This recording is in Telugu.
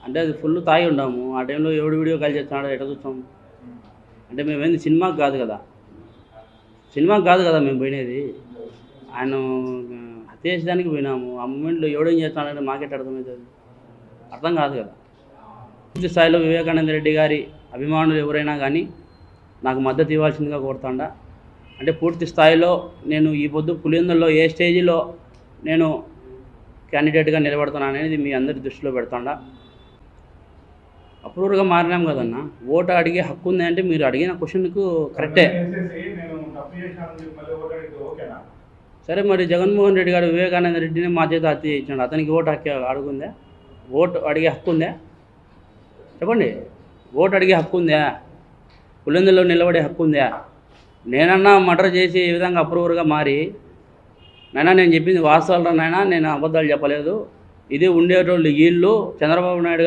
అంటే అది ఫుల్ తాగి ఉన్నాము. ఆ టైంలో ఎవడు వీడియో కాల్ చేస్తున్నాడో ఎట్లా చూస్తాం? అంటే మేమేంది సినిమాకి కాదు కదా, మేము పోయినది. ఆయన హత్య చేసేదానికి పోయినాము. ఆ మూమెంట్లో ఎవడేం చేస్తున్నాడంటే మాకెట్ అర్థమవుతుంది? అర్థం కాదు కదా. పూర్తి స్థాయిలో వివేకానంద రెడ్డి గారి అభిమానులు ఎవరైనా కానీ నాకు మద్దతు ఇవ్వాల్సిందిగా కోరుతాండా. అంటే పూర్తి స్థాయిలో నేను ఈ పొద్దు పులివెందుల్లో ఏ స్టేజిలో నేను క్యాండిడేట్గా నిలబడుతున్నాను అనేది మీ అందరి దృష్టిలో పెడతాండా. అప్రూవర్గా మారినాం కదన్నా. ఓటు అడిగే హక్కు ఉంది అంటే మీరు అడిగిన క్వశ్చన్కు కరెక్టే. సరే, మరి జగన్మోహన్ రెడ్డి గారు వివేకానంద రెడ్డిని మా చేత హత్య చేయించాడు. అతనికి ఓటు అడుగుందా? ఓటు అడిగే హక్కు ఉందా? చెప్పండి. ఓటు అడిగే హక్కు ఉందా? పులివెందుల్లో నిలబడే హక్కు ఉందా? నేనన్నా మర్డర్ చేసి ఈ విధంగా అప్రూవర్గా మారి, నైనా నేను చెప్పింది వాస్తవాలు నాయనా, నేను అబద్ధాలు చెప్పలేదు, ఇది ఉండేటోళ్ళు వీళ్ళు చంద్రబాబు నాయుడు